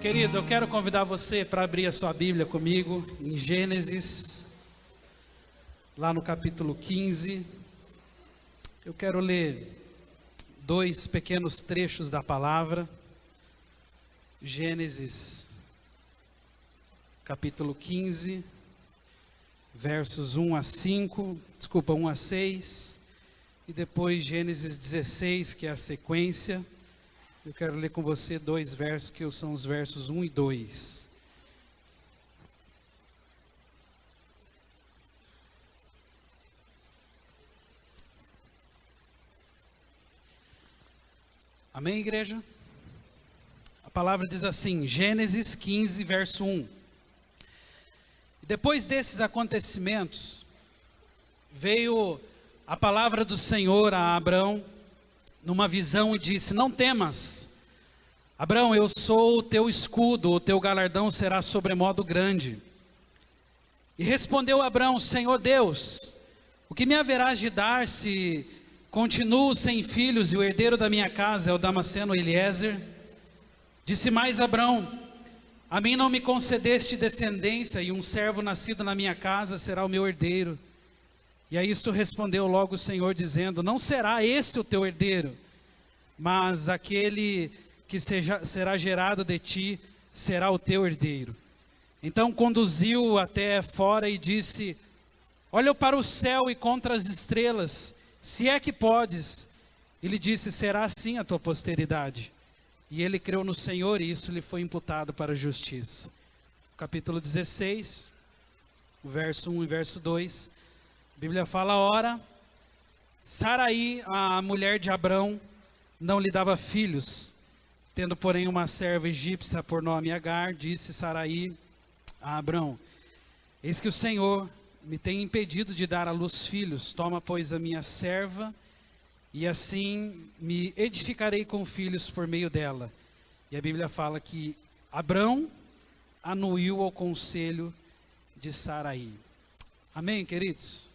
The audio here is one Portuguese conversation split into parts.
Querido, eu quero convidar você para abrir a sua Bíblia comigo em Gênesis, lá no capítulo 15. Eu quero ler dois pequenos trechos da palavra. Gênesis, capítulo 15, versos 1 a 6, e depois Gênesis 16, que é a sequência. Eu quero ler com você dois versos, que são os versos 1 e 2. Amém, igreja? A palavra diz assim, Gênesis 15, verso 1. Depois desses acontecimentos, veio a palavra do Senhor a Abrão, numa visão, e disse: não temas, Abrão, eu sou o teu escudo, o teu galardão será sobremodo grande. E respondeu Abrão: Senhor Deus, o que me haverás de dar se continuo sem filhos e o herdeiro da minha casa é o Damasceno Eliezer? Disse mais Abrão: a mim não me concedeste descendência, e um servo nascido na minha casa será o meu herdeiro. E a isto respondeu logo o Senhor, dizendo: não será esse o teu herdeiro, mas aquele que será gerado de ti será o teu herdeiro. Então conduziu até fora e disse: olha para o céu e contra as estrelas, se é que podes. Ele disse: será assim a tua posteridade. E ele creu no Senhor, e isso lhe foi imputado para a justiça. Capítulo 16, o verso 1 e verso 2. A Bíblia fala: ora, Saraí, a mulher de Abrão, não lhe dava filhos, tendo porém uma serva egípcia por nome Agar. Disse Saraí a Abrão: eis que o Senhor me tem impedido de dar à luz filhos, toma pois a minha serva, e assim me edificarei com filhos por meio dela. E a Bíblia fala que Abrão anuiu ao conselho de Saraí. Amém, queridos?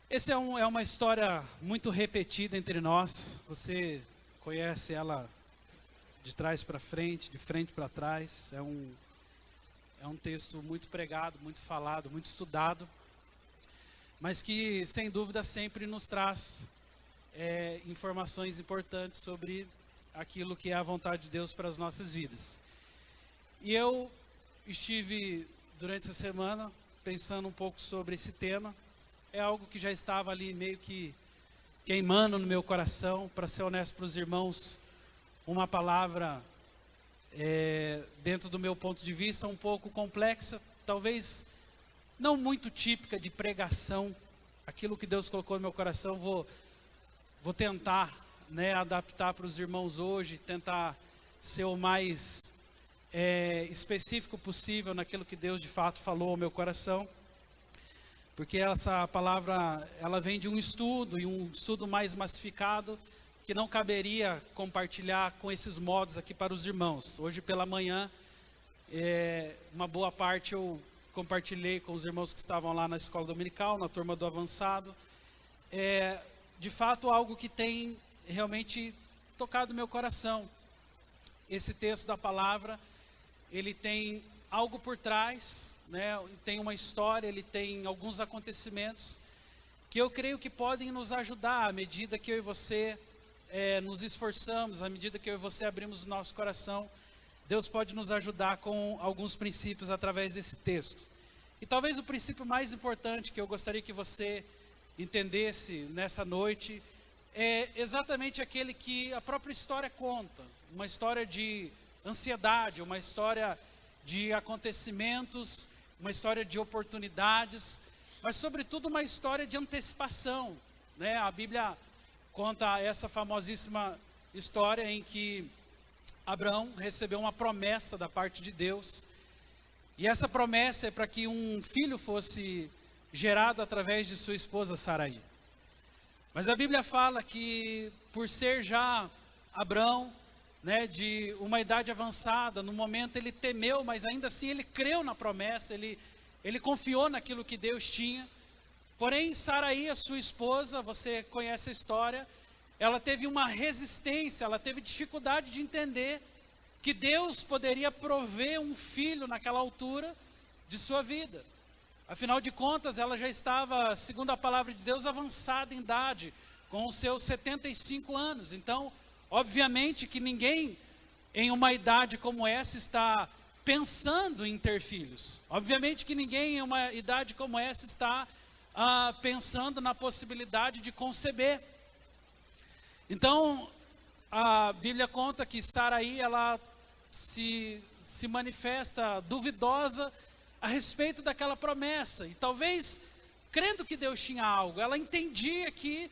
Essa é uma história muito repetida entre nós. Você conhece ela de trás para frente, de frente para trás. É um texto muito pregado, muito falado, muito estudado, mas que sem dúvida sempre nos traz informações importantes sobre aquilo que é a vontade de Deus para as nossas vidas. E eu estive durante essa semana pensando um pouco sobre esse tema. É algo que já estava ali meio que queimando no meu coração. Para ser honesto para os irmãos, uma palavra dentro do meu ponto de vista um pouco complexa, talvez não muito típica de pregação. Aquilo que Deus colocou no meu coração, vou tentar adaptar para os irmãos hoje, tentar ser o mais específico possível naquilo que Deus de fato falou ao meu coração. Porque essa palavra, ela vem de um estudo, e um estudo mais massificado, que não caberia compartilhar com esses modos aqui para os irmãos. Hoje pela manhã, uma boa parte eu compartilhei com os irmãos que estavam lá na escola dominical, na turma do avançado. De fato, algo que tem realmente tocado meu coração. Esse texto da palavra, ele tem algo por trás, tem uma história, ele tem alguns acontecimentos que eu creio que podem nos ajudar à medida que eu e você nos esforçamos, à medida que eu e você abrimos o nosso coração. Deus pode nos ajudar com alguns princípios através desse texto. E talvez o princípio mais importante que eu gostaria que você entendesse nessa noite é exatamente aquele que a própria história conta. Uma história de ansiedade, uma história de acontecimentos, uma história de oportunidades, mas sobretudo uma história de antecipação, A Bíblia conta essa famosíssima história em que Abrão recebeu uma promessa da parte de Deus, e essa promessa é para que um filho fosse gerado através de sua esposa Saraí. Mas a Bíblia fala que, por ser já Abrão, de uma idade avançada, no momento ele temeu, mas ainda assim ele creu na promessa, ele confiou naquilo que Deus tinha. Porém, Saraí, a sua esposa, você conhece a história, ela teve uma resistência, ela teve dificuldade de entender que Deus poderia prover um filho naquela altura de sua vida. Afinal de contas, ela já estava, segundo a palavra de Deus, avançada em idade, com os seus 75 anos. Então, obviamente que ninguém em uma idade como essa está pensando em ter filhos. Obviamente que ninguém em uma idade como essa está pensando na possibilidade de conceber. Então, a Bíblia conta que Saraí, ela se manifesta duvidosa a respeito daquela promessa, e talvez crendo que Deus tinha algo, ela entendia que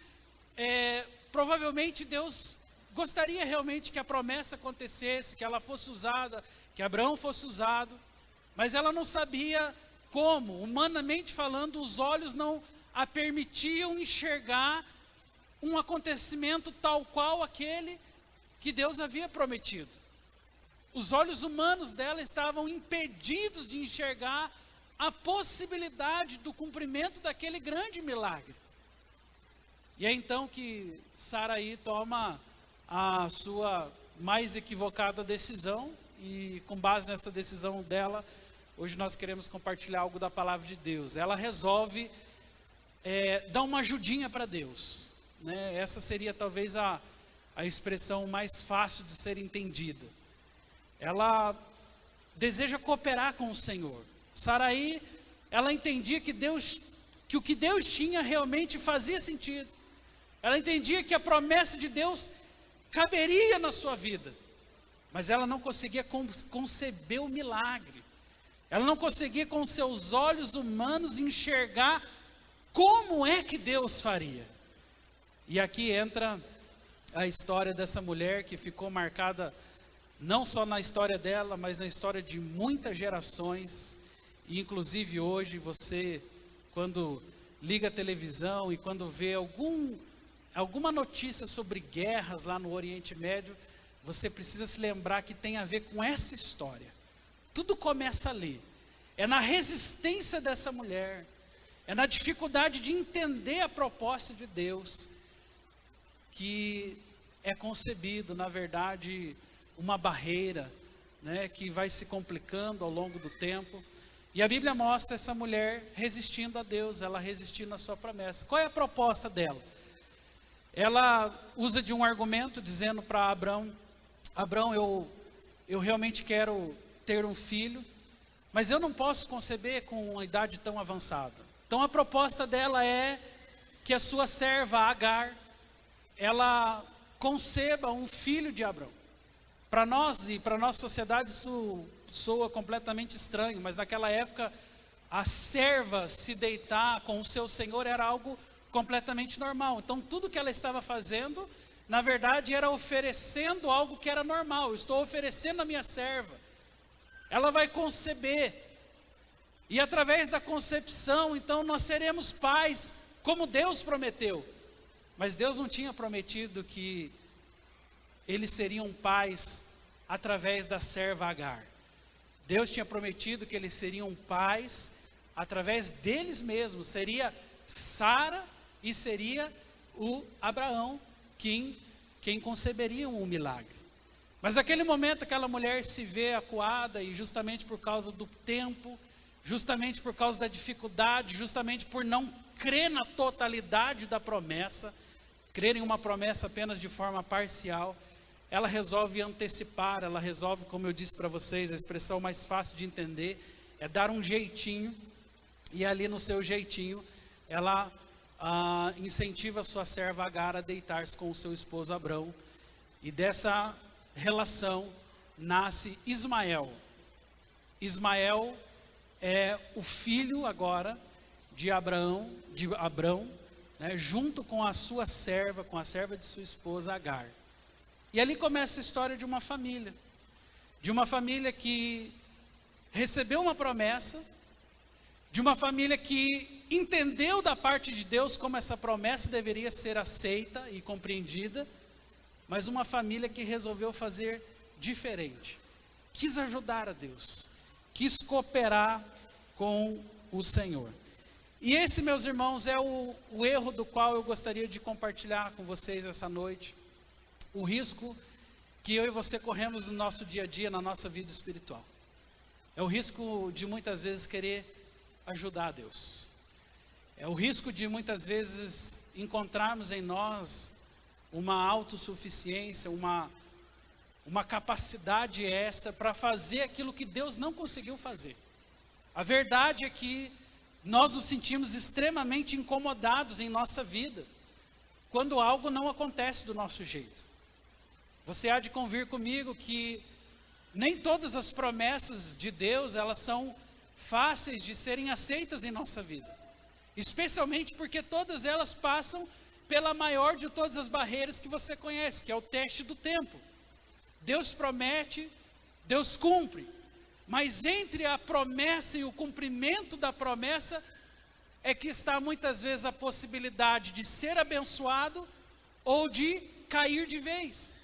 provavelmente Deus gostaria realmente que a promessa acontecesse, que ela fosse usada, que Abraão fosse usado, mas ela não sabia como. Humanamente falando, os olhos não a permitiam enxergar um acontecimento tal qual aquele que Deus havia prometido. Os olhos humanos dela estavam impedidos de enxergar a possibilidade do cumprimento daquele grande milagre. E é então que Saraí toma a sua mais equivocada decisão, e com base nessa decisão dela, hoje nós queremos compartilhar algo da palavra de Deus. Ela resolve dar uma ajudinha para Deus, né? Essa seria talvez a expressão mais fácil de ser entendida. Ela deseja cooperar com o Senhor. Saraí, ela entendia que o que Deus tinha realmente fazia sentido. Ela entendia que a promessa de Deus caberia na sua vida, mas ela não conseguia conceber o milagre. Ela não conseguia com seus olhos humanos enxergar como é que Deus faria. E aqui entra a história dessa mulher que ficou marcada não só na história dela, mas na história de muitas gerações. E inclusive hoje você, quando liga a televisão e quando vê alguma notícia sobre guerras lá no Oriente Médio, você precisa se lembrar que tem a ver com essa história. Tudo começa ali. É na resistência dessa mulher, é na dificuldade de entender a proposta de Deus, que é concebido, na verdade, uma barreira, né, que vai se complicando ao longo do tempo. E a Bíblia mostra essa mulher resistindo a Deus, ela resistindo à sua promessa. Qual é a proposta dela? Ela usa de um argumento dizendo para Abraão: Abraão, eu realmente quero ter um filho, mas eu não posso conceber com uma idade tão avançada. Então a proposta dela é que a sua serva Agar, ela conceba um filho de Abraão. Para nós e para a nossa sociedade isso soa completamente estranho, mas naquela época a serva se deitar com o seu senhor era algo completamente normal. Então tudo que ela estava fazendo, na verdade, era oferecendo algo que era normal. Eu estou oferecendo a minha serva, ela vai conceber, e através da concepção, então nós seremos pais, como Deus prometeu. Mas Deus não tinha prometido que eles seriam pais através da serva Agar. Deus tinha prometido que eles seriam pais através deles mesmos. Seria Sara e seria o Abraão quem conceberia um milagre. Mas naquele momento aquela mulher se vê acuada, e justamente por causa do tempo, justamente por causa da dificuldade, justamente por não crer na totalidade da promessa, crer em uma promessa apenas de forma parcial, ela resolve antecipar, ela resolve, como eu disse para vocês, a expressão mais fácil de entender é dar um jeitinho, e ali no seu jeitinho, ela incentiva a sua serva Agar a deitar-se com o seu esposo Abrão, e dessa relação nasce Ismael. Ismael é o filho agora de Abrão, né, junto com a sua serva, com a serva de sua esposa Agar. E ali começa a história de uma família que recebeu uma promessa, de uma família que entendeu da parte de Deus como essa promessa deveria ser aceita e compreendida, mas uma família que resolveu fazer diferente, quis ajudar a Deus, quis cooperar com o Senhor. E esse, meus irmãos, é o erro do qual eu gostaria de compartilhar com vocês essa noite. O risco que eu e você corremos no nosso dia a dia, na nossa vida espiritual. É o risco de muitas vezes querer ajudar a Deus. É o risco de muitas vezes encontrarmos em nós uma autossuficiência, uma capacidade extra para fazer aquilo que Deus não conseguiu fazer. A verdade é que nós nos sentimos extremamente incomodados em nossa vida, quando algo não acontece do nosso jeito. Você há de convir comigo que nem todas as promessas de Deus, elas são fáceis de serem aceitas em nossa vida. Especialmente porque todas elas passam pela maior de todas as barreiras que você conhece, que é o teste do tempo. Deus promete, Deus cumpre. Mas entre a promessa e o cumprimento da promessa, é que está muitas vezes a possibilidade de ser abençoado ou de cair de vez.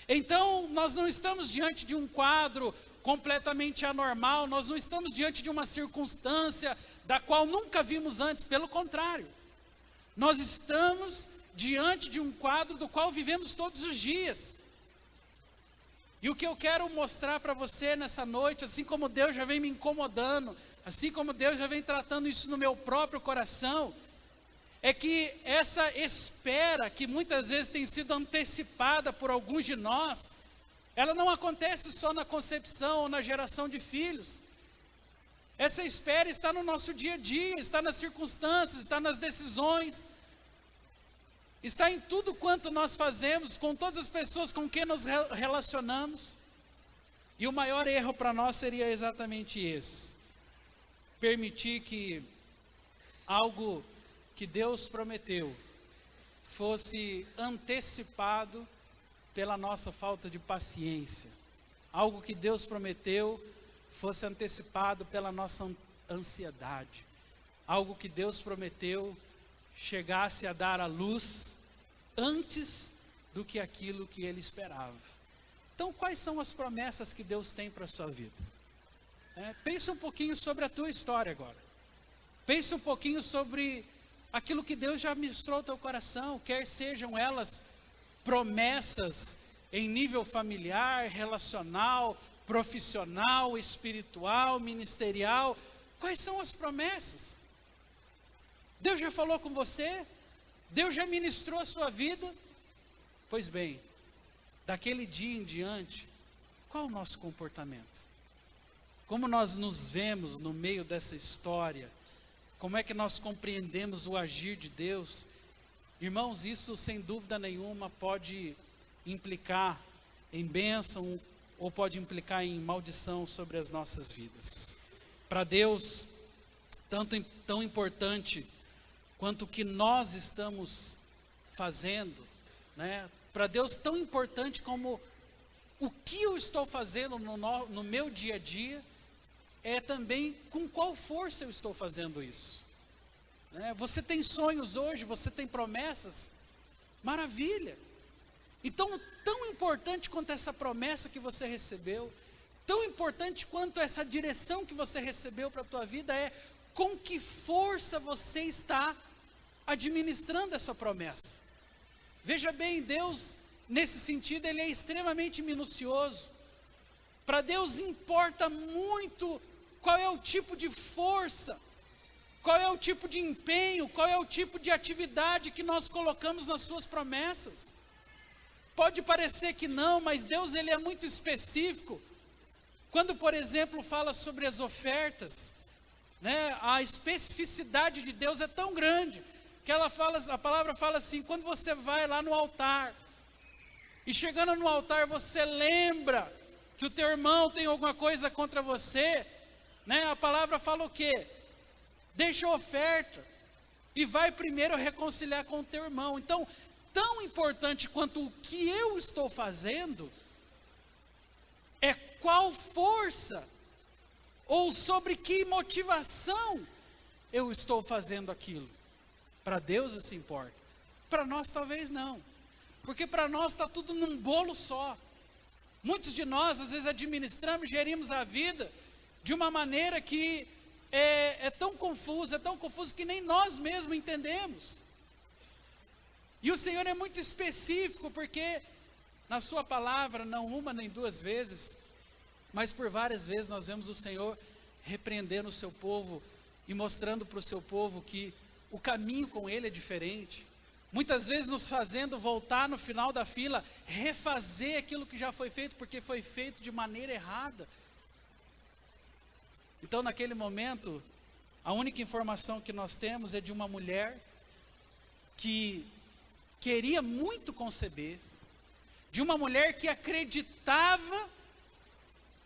Então, nós não estamos diante de um quadro completamente anormal, nós não estamos diante de uma circunstância da qual nunca vimos antes, pelo contrário. Nós estamos diante de um quadro do qual vivemos todos os dias. E o que eu quero mostrar para você nessa noite, assim como Deus já vem me incomodando, assim como Deus já vem tratando isso no meu próprio coração, é que essa espera que muitas vezes tem sido antecipada por alguns de nós, ela não acontece só na concepção ou na geração de filhos. Essa espera está no nosso dia a dia, está nas circunstâncias, está nas decisões, está em tudo quanto nós fazemos, com todas as pessoas com quem nos relacionamos. E o maior erro para nós seria exatamente esse: permitir que algo que Deus prometeu fosse antecipado pela nossa falta de paciência. Algo que Deus prometeu fosse antecipado pela nossa ansiedade. Algo que Deus prometeu chegasse a dar a luz antes do que aquilo que ele esperava. Então, quais são as promessas que Deus tem para a sua vida? Pense um pouquinho sobre a tua história agora. Pense um pouquinho sobre aquilo que Deus já ministrou ao teu coração, quer sejam elas promessas em nível familiar, relacional, profissional, espiritual, ministerial. Quais são as promessas? Deus já falou com você? Deus já ministrou a sua vida? Pois bem, daquele dia em diante, qual o nosso comportamento? Como nós nos vemos no meio dessa história? Como é que nós compreendemos o agir de Deus? Irmãos, isso sem dúvida nenhuma pode implicar em bênção ou pode implicar em maldição sobre as nossas vidas. Para Deus, tão importante quanto o que nós estamos fazendo, né? Para Deus, tão importante como o que eu estou fazendo no meu dia a dia, é também com qual força eu estou fazendo isso. Você tem sonhos hoje, você tem promessas, maravilha. Então, tão importante quanto essa promessa que você recebeu, tão importante quanto essa direção que você recebeu para a tua vida é com que força você está administrando essa promessa. Veja bem, Deus, nesse sentido, ele é extremamente minucioso. Para Deus importa muito qual é o tipo de força, qual é o tipo de empenho, qual é o tipo de atividade que nós colocamos nas suas promessas. Pode parecer que não, mas Deus, ele é muito específico. Quando, por exemplo, fala sobre as ofertas, a especificidade de Deus é tão grande, que a palavra fala assim: quando você vai lá no altar, e chegando no altar você lembra que o teu irmão tem alguma coisa contra você, a palavra fala o quê? Deixa a oferta, e vai primeiro reconciliar com o teu irmão. Então, tão importante quanto o que eu estou fazendo, é qual força, ou sobre que motivação eu estou fazendo aquilo. Para Deus isso importa, para nós talvez não, porque para nós está tudo num bolo só. Muitos de nós às vezes administramos, gerimos a vida de uma maneira que é tão confuso que nem nós mesmos entendemos. E o Senhor é muito específico, porque Na sua palavra, não uma nem duas vezes, mas por várias vezes nós vemos o Senhor repreendendo o seu povo e mostrando para o seu povo que o caminho com Ele é diferente. Muitas vezes nos fazendo voltar no final da fila, refazer aquilo que já foi feito, porque foi feito de maneira errada. Então, naquele momento, a única informação que nós temos é de uma mulher que queria muito conceber, de uma mulher que acreditava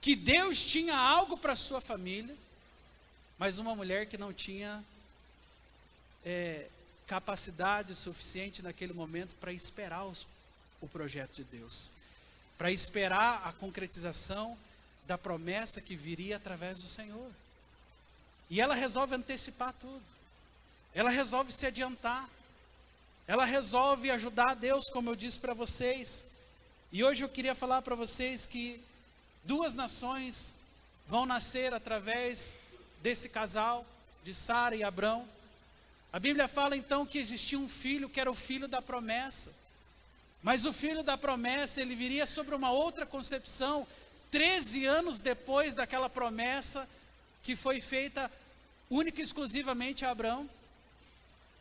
que Deus tinha algo para a sua família, mas uma mulher que não tinha capacidade suficiente naquele momento para esperar o projeto de Deus, para esperar a concretização da promessa que viria através do Senhor. E ela resolve antecipar tudo, ela resolve se adiantar, ela resolve ajudar a Deus, como eu disse para vocês. E hoje eu queria falar para vocês que 2 nações vão nascer através desse casal, de Sara e Abrão. A Bíblia fala então que existia um filho que era o filho da promessa. Mas o filho da promessa, ele viria sobre uma outra concepção, 13 anos depois daquela promessa que foi feita única e exclusivamente a Abrão.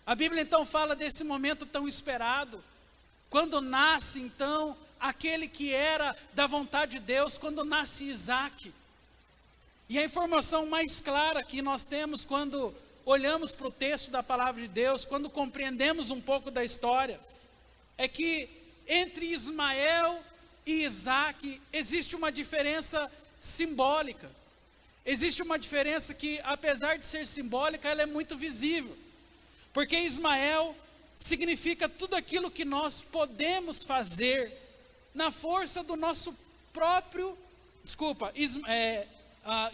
A Bíblia então fala desse momento tão esperado, quando nasce então aquele que era da vontade de Deus, quando nasce Isaac. E a informação mais clara que nós temos quando olhamos para o texto da palavra de Deus, quando compreendemos um pouco da história, é que entre Ismael e Isaac existe uma diferença simbólica. Existe uma diferença que, apesar de ser simbólica, ela é muito visível. Porque Ismael significa tudo aquilo que nós podemos fazer na força do nosso próprio,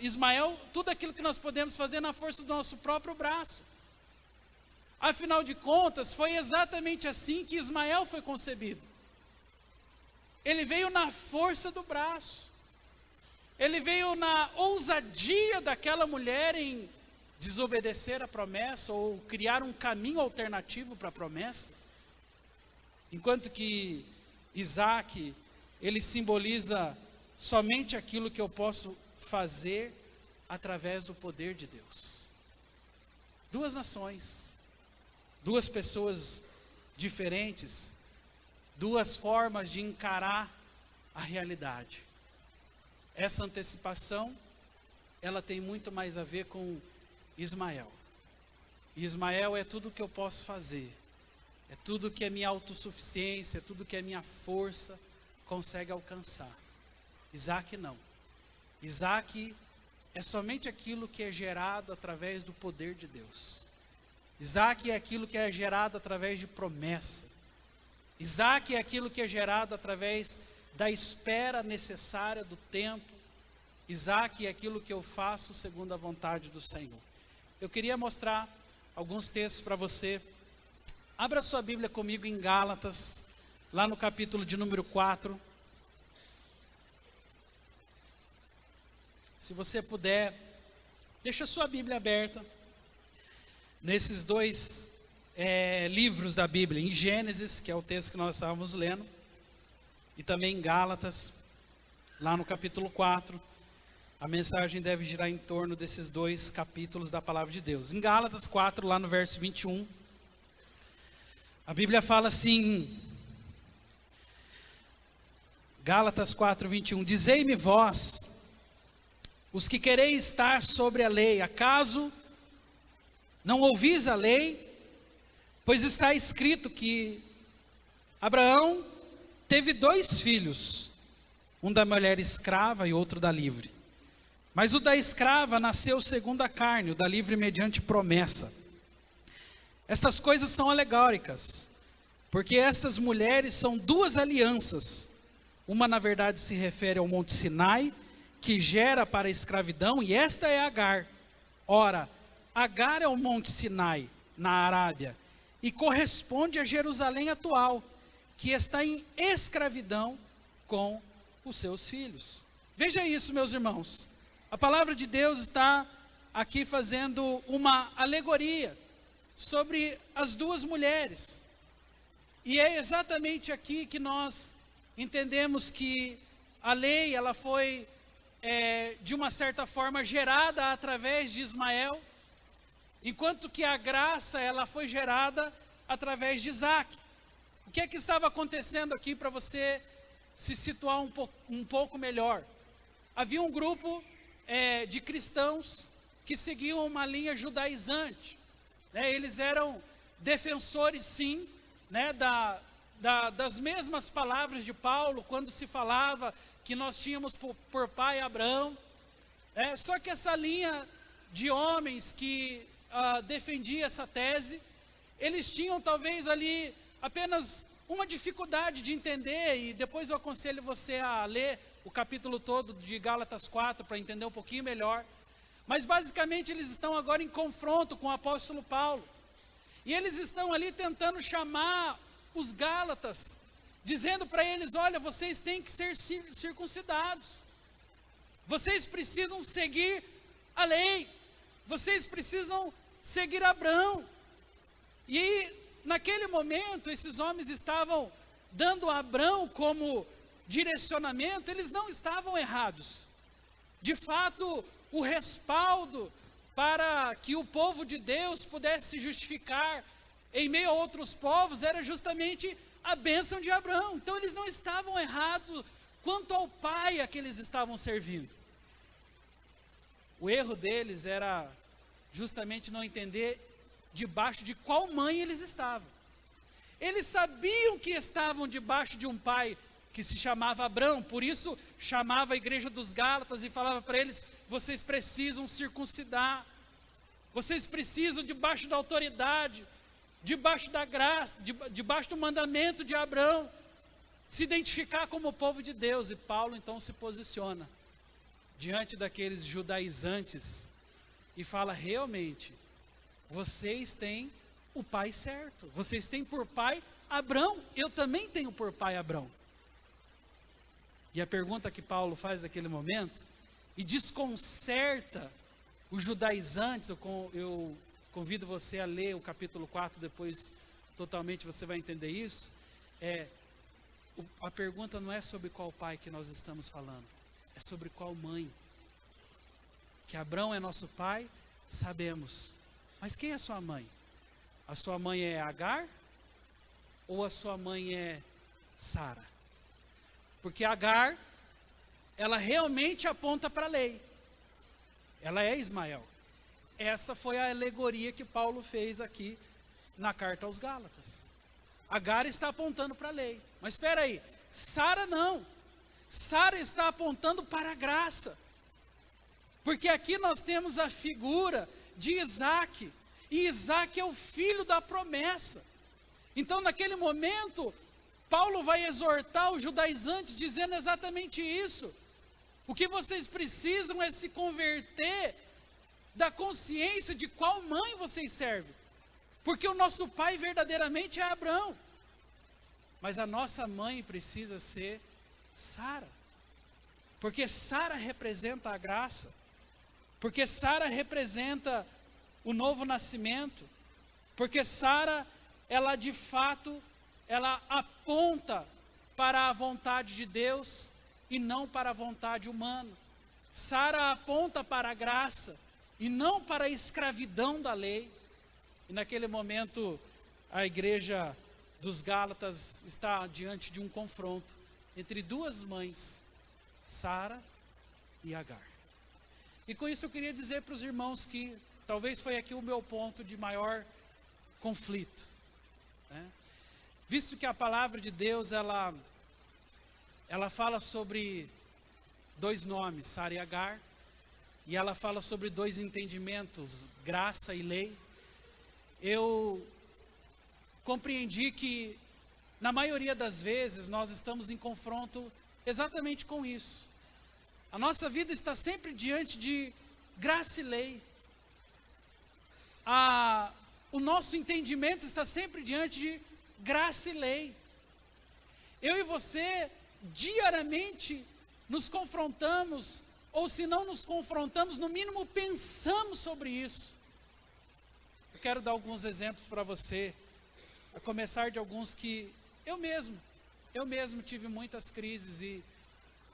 Ismael, tudo aquilo que nós podemos fazer na força do nosso próprio braço. Afinal de contas, foi exatamente assim que Ismael foi concebido. Ele veio na força do braço. Ele veio na ousadia daquela mulher em desobedecer a promessa ou criar um caminho alternativo para a promessa. Enquanto que Isaac, ele simboliza somente aquilo que eu posso fazer através do poder de Deus. 2 nações, 2 pessoas diferentes, 2 formas de encarar a realidade. Essa antecipação, ela tem muito mais a ver com Ismael. Ismael é tudo que eu posso fazer, é tudo que a minha autossuficiência, é tudo que a minha força consegue alcançar. Isaac não. Isaac é somente aquilo que é gerado através do poder de Deus. Isaac é aquilo que é gerado através de promessa. Isaac é aquilo que é gerado através da espera necessária do tempo. Isaac é aquilo que eu faço segundo a vontade do Senhor. Eu queria mostrar alguns textos para você. Abra sua Bíblia comigo em Gálatas, lá no capítulo de número 4. Se você puder, deixa sua Bíblia aberta nesses 2 livros da Bíblia, em Gênesis, que é o texto que nós estávamos lendo, e também em Gálatas, lá no capítulo 4. A mensagem deve girar em torno desses 2 capítulos da palavra de Deus. Em Gálatas 4, lá no verso 21, a Bíblia fala assim, Gálatas 4, 21, dizei-me vós, os que quereis estar sobre a lei, acaso não ouvis a lei? Pois está escrito que Abraão teve 2 filhos, um da mulher escrava e outro da livre. Mas o da escrava nasceu segundo a carne, o da livre mediante promessa. Estas coisas são alegóricas, porque estas mulheres são 2 alianças. Uma na verdade se refere ao Monte Sinai, que gera para a escravidão, e esta é Agar. Ora, Agar é o Monte Sinai, na Arábia, e corresponde a Jerusalém atual, que está em escravidão com os seus filhos. Veja isso, meus irmãos. A palavra de Deus está aqui fazendo uma alegoria sobre as 2 mulheres. E é exatamente aqui que nós entendemos que a lei, ela foi, de uma certa forma, gerada através de Ismael, enquanto que a graça, ela foi gerada através de Isaac. O que é que estava acontecendo aqui para você se situar um pouco melhor? Havia um grupo de cristãos que seguiam uma linha judaizante, né? Eles eram defensores, sim, né, das mesmas palavras de Paulo, quando se falava que nós tínhamos por pai Abraão. Só que essa linha de homens que defendia essa tese, eles tinham talvez ali apenas uma dificuldade de entender, e depois eu aconselho você a ler o capítulo todo de Gálatas 4 para entender um pouquinho melhor. Mas basicamente eles estão agora em confronto com o apóstolo Paulo, e eles estão ali tentando chamar os Gálatas, dizendo para eles: olha, vocês têm que ser circuncidados, vocês precisam seguir a lei, vocês precisam seguir Abraão. E naquele momento, esses homens estavam dando a Abraão como direcionamento, eles não estavam errados. De fato, o respaldo para que o povo de Deus pudesse se justificar em meio a outros povos era justamente a bênção de Abraão. Então eles não estavam errados quanto ao pai a que eles estavam servindo. O erro deles era justamente não entender debaixo de qual mãe eles estavam. Eles sabiam que estavam debaixo de um pai que se chamava Abraão, por isso chamava a igreja dos Gálatas e falava para eles: vocês precisam circuncidar, vocês precisam, debaixo da autoridade, debaixo da graça, debaixo do mandamento de Abraão, se identificar como povo de Deus. E Paulo então se posiciona diante daqueles judaizantes e fala: realmente, vocês têm o pai certo, vocês têm por pai Abraão, eu também tenho por pai Abraão. E a pergunta que Paulo faz naquele momento, e desconcerta os judaizantes, eu convido você a ler o capítulo 4, depois totalmente você vai entender isso. A pergunta não é sobre qual pai que nós estamos falando, é sobre qual mãe. Que Abraão é nosso pai, sabemos, mas quem é sua mãe? A sua mãe é Agar? Ou a sua mãe é Sara? Porque Agar, ela realmente aponta para a lei, ela é Ismael. Essa foi a alegoria que Paulo fez aqui na carta aos Gálatas. Agar está apontando para a lei, mas espera aí, Sara não, Sara está apontando para a graça, porque aqui nós temos a figura de Isaac, e Isaac é o filho da promessa. Então naquele momento, Paulo vai exortar os judaizantes dizendo exatamente isso: o que vocês precisam é se converter da consciência de qual mãe vocês servem, porque o nosso pai verdadeiramente é Abraão, mas a nossa mãe precisa ser Sara, porque Sara representa a graça, porque Sara representa o novo nascimento, porque Sara, ela de fato, ela aponta para a vontade de Deus e não para a vontade humana. Sara aponta para a graça e não para a escravidão da lei. E naquele momento, a igreja dos Gálatas está diante de um confronto entre duas mães, Sara e Agar. E com isso eu queria dizer para os irmãos que talvez foi aqui o meu ponto de maior conflito, né? Visto que a palavra de Deus, ela fala sobre dois nomes, Sara e Agar, e ela fala sobre dois entendimentos, graça e lei. Eu compreendi que, na maioria das vezes, nós estamos em confronto exatamente com isso. A nossa vida está sempre diante de graça e lei. O nosso entendimento está sempre diante de graça e lei. Eu e você, diariamente, nos confrontamos, ou se não nos confrontamos, no mínimo pensamos sobre isso. Eu quero dar alguns exemplos para você, a começar de alguns que eu mesmo, Eu mesmo tive muitas crises e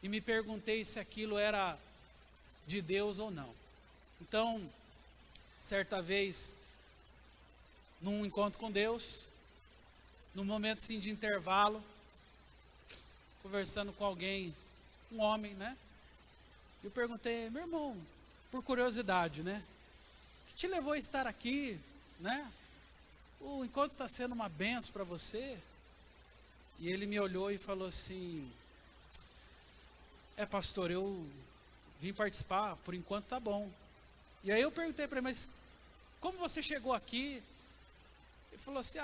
me perguntei se aquilo era de Deus ou não. Então, certa vez, num encontro com Deus, num momento assim de intervalo, conversando com alguém, um homem, né? Eu perguntei, meu irmão, por curiosidade, né? O que te levou a estar aqui, né? O encontro está sendo uma benção para você? E ele me olhou e falou assim, pastor, eu vim participar, por enquanto tá bom. E aí eu perguntei para ele, mas como você chegou aqui? Ele falou assim,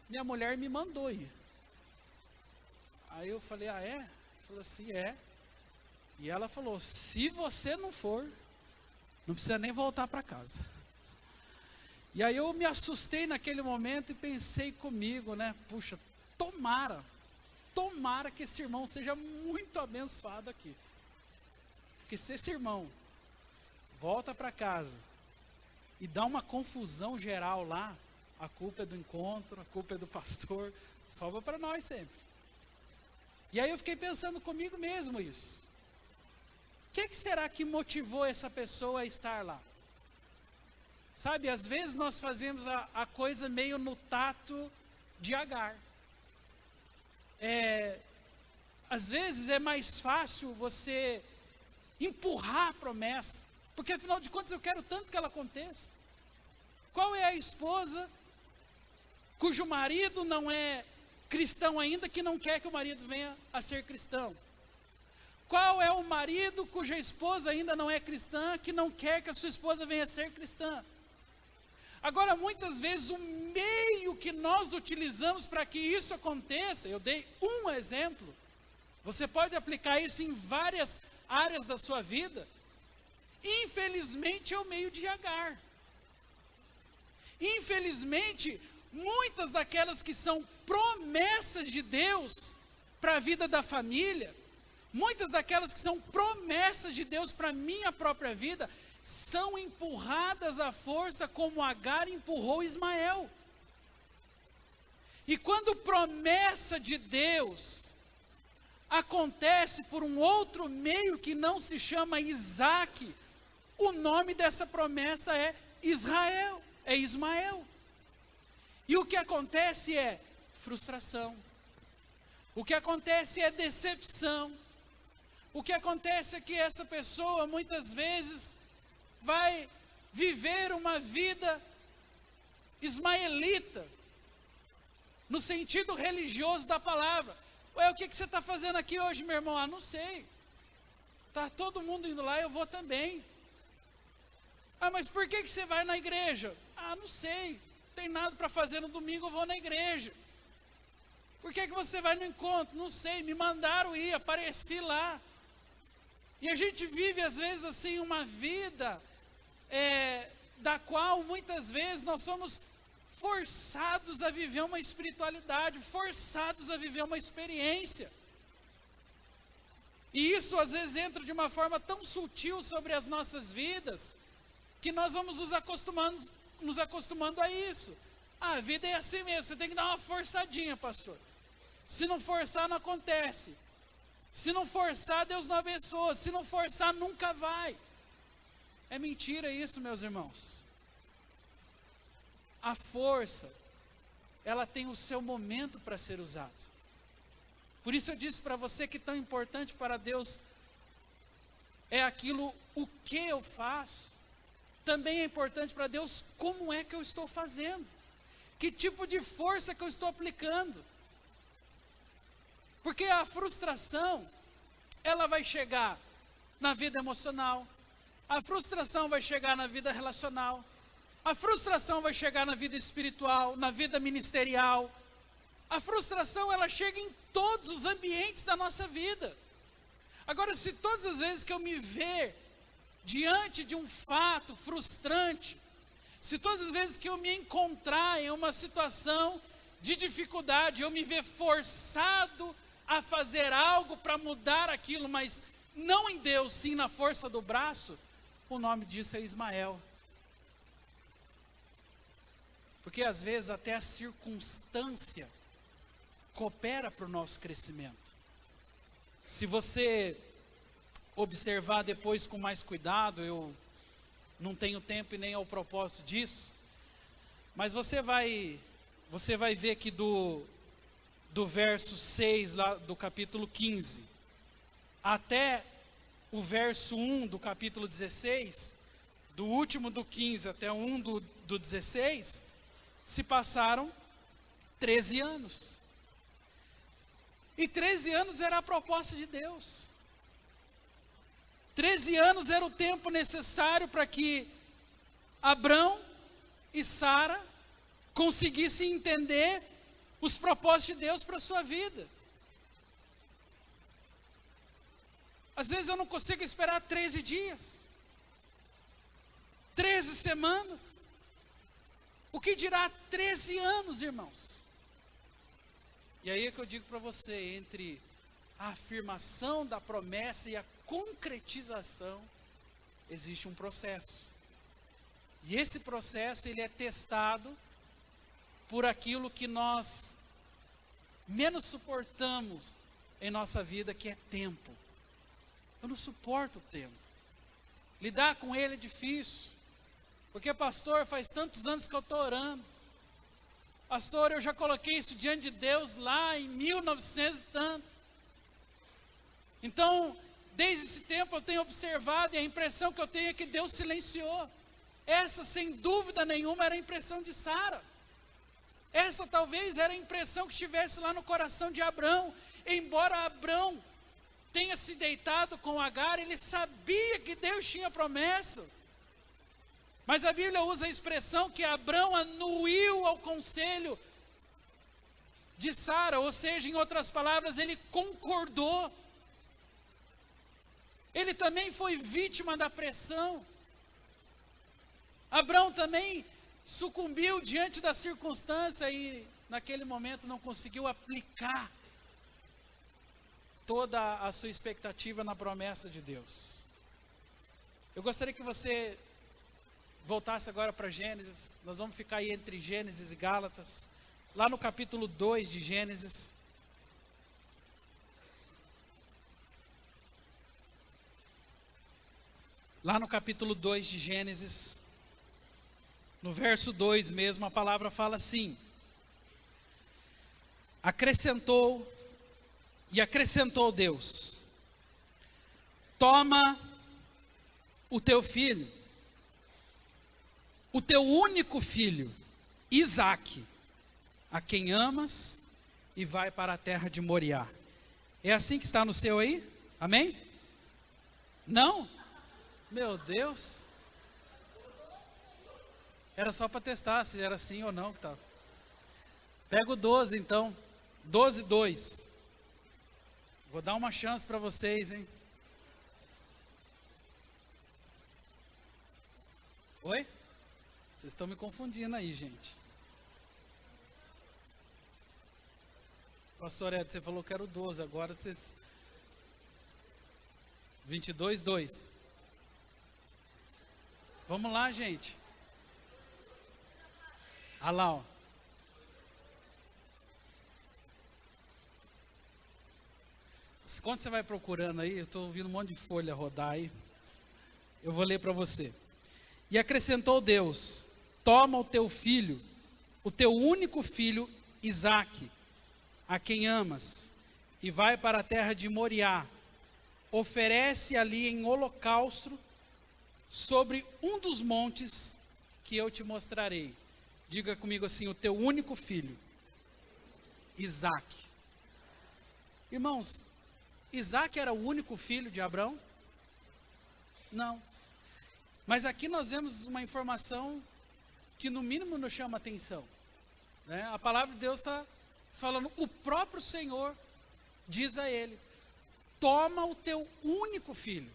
minha mulher me mandou ir. Aí eu falei, é? Ele falou assim, é. E ela falou, se você não for, não precisa nem voltar para casa. E aí eu me assustei naquele momento e pensei comigo, né? Puxa, tomara que esse irmão seja muito abençoado aqui. Porque se esse irmão volta para casa e dá uma confusão geral lá, a culpa é do encontro, a culpa é do pastor, sobra para nós sempre. E aí eu fiquei pensando comigo mesmo isso. O que será que motivou essa pessoa a estar lá? Sabe, às vezes nós fazemos a coisa meio no tato de Agar. Às vezes é mais fácil você empurrar a promessa, porque afinal de contas eu quero tanto que ela aconteça. Qual é a esposa cujo marido não é cristão ainda, que não quer que o marido venha a ser cristão? Qual é o marido cuja esposa ainda não é cristã, que não quer que a sua esposa venha a ser cristã? Agora, muitas vezes, o meio que nós utilizamos para que isso aconteça, eu dei um exemplo, você pode aplicar isso em várias áreas da sua vida, infelizmente é o meio de Agar. Infelizmente, muitas daquelas que são promessas de Deus para a vida da família, muitas daquelas que são promessas de Deus para a minha própria vida, são empurradas à força como Agar empurrou Ismael. E quando promessa de Deus acontece por um outro meio que não se chama Isaac, o nome dessa promessa é Israel, é Ismael. E o que acontece é frustração. O que acontece é decepção. O que acontece é que essa pessoa muitas vezes vai viver uma vida ismaelita, no sentido religioso da palavra. O que você está fazendo aqui hoje, meu irmão? Não sei. Está todo mundo indo lá, eu vou também. Mas por que você vai na igreja? Não sei. Não tem nada para fazer no domingo, eu vou na igreja. Por que você vai no encontro? Não sei, me mandaram ir, apareci lá. E a gente vive às vezes assim uma vida da qual muitas vezes nós somos forçados a viver uma espiritualidade, forçados a viver uma experiência. E isso às vezes entra de uma forma tão sutil sobre as nossas vidas, que nós vamos nos acostumando a isso. A vida é assim mesmo, você tem que dar uma forçadinha, pastor. Se não forçar, não acontece. Se não forçar, Deus não abençoa. Se não forçar, nunca vai. É mentira isso, meus irmãos. A força, ela tem o seu momento para ser usado. Por isso eu disse para você que tão importante para Deus é aquilo, o que eu faço. Também é importante para Deus como é que eu estou fazendo. Que tipo de força que eu estou aplicando. Porque a frustração, ela vai chegar na vida emocional, a frustração vai chegar na vida relacional, a frustração vai chegar na vida espiritual, na vida ministerial. A frustração, ela chega em todos os ambientes da nossa vida. Agora, se todas as vezes que eu me ver diante de um fato frustrante, se todas as vezes que eu me encontrar em uma situação de dificuldade, eu me ver forçado a fazer algo para mudar aquilo, mas não em Deus, sim na força do braço, o nome disso é Ismael. Porque às vezes até a circunstância coopera para o nosso crescimento. Se você observar depois com mais cuidado, eu não tenho tempo e nem ao propósito disso, mas você vai ver que do verso 6 lá do capítulo 15 até o verso 1 do capítulo 16, do último do 15 até o 1 do 16, se passaram 13 anos. E 13 anos era a proposta de Deus. 13 anos era o tempo necessário para que Abrão e Sara conseguissem entender os propósitos de Deus para a sua vida. Às vezes eu não consigo esperar 13 dias, 13 semanas. O que dirá 13 anos, irmãos? E aí é que eu digo para você, entre a afirmação da promessa e a concretização, existe um processo. E esse processo, ele é testado por aquilo que nós menos suportamos em nossa vida, que é tempo. Eu não suporto o tempo. Lidar com ele é difícil. Porque, pastor, faz tantos anos que eu estou orando. Pastor, eu já coloquei isso diante de Deus lá em 1900 e tanto. Então, desde esse tempo eu tenho observado, e a impressão que eu tenho é que Deus silenciou. Essa, sem dúvida nenhuma, era a impressão de Sara. Essa talvez era a impressão que estivesse lá no coração de Abrão. Embora Abrão tenha se deitado com Agar, ele sabia que Deus tinha promessa. Mas a Bíblia usa a expressão que Abrão anuiu ao conselho de Sara, ou seja, em outras palavras, ele concordou. Ele também foi vítima da pressão. Abrão também sucumbiu diante da circunstância e naquele momento não conseguiu aplicar toda a sua expectativa na promessa de Deus. Eu gostaria que você voltasse agora para Gênesis. Nós vamos ficar aí entre Gênesis e Gálatas, lá no capítulo 2 de Gênesis. Lá no capítulo 2 de Gênesis, no verso 2 mesmo, a palavra fala assim: acrescentou Deus: toma o teu filho, o teu único filho, Isaque, a quem amas, e vai para a terra de Moriá. É assim que está no seu aí? Amém? Não? Meu Deus. Era só para testar se era sim ou não que estava. Pega o 12 então. 12, 2. Vou dar uma chance para vocês, hein? Oi? Vocês estão me confundindo aí, gente. Pastor Ed, você falou que era o 12, agora vocês... 22, 2. Vamos lá, gente. Olha lá, ó. Quando você vai procurando aí, eu estou ouvindo um monte de folha rodar aí. Eu vou ler para você. E acrescentou Deus: toma o teu filho, o teu único filho, Isaque, a quem amas, e vai para a terra de Moriá. Oferece ali em holocausto sobre um dos montes que eu te mostrarei. Diga comigo assim: o teu único filho, Isaque. Irmãos, Isaque era o único filho de Abrão? Não. Mas aqui nós vemos uma informação que no mínimo nos chama a atenção, né? A palavra de Deus está falando, o próprio Senhor diz a ele: toma o teu único filho.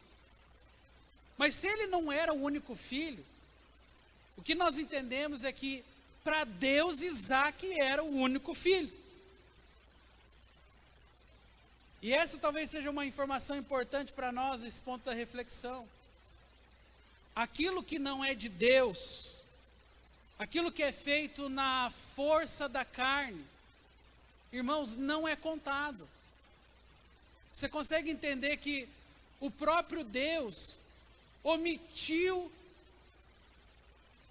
Mas se ele não era o único filho, o que nós entendemos é que para Deus Isaque era o único filho. E essa talvez seja uma informação importante para nós nesse ponto da reflexão. Aquilo que não é de Deus, aquilo que é feito na força da carne, irmãos, não é contado. Você consegue entender que o próprio Deus omitiu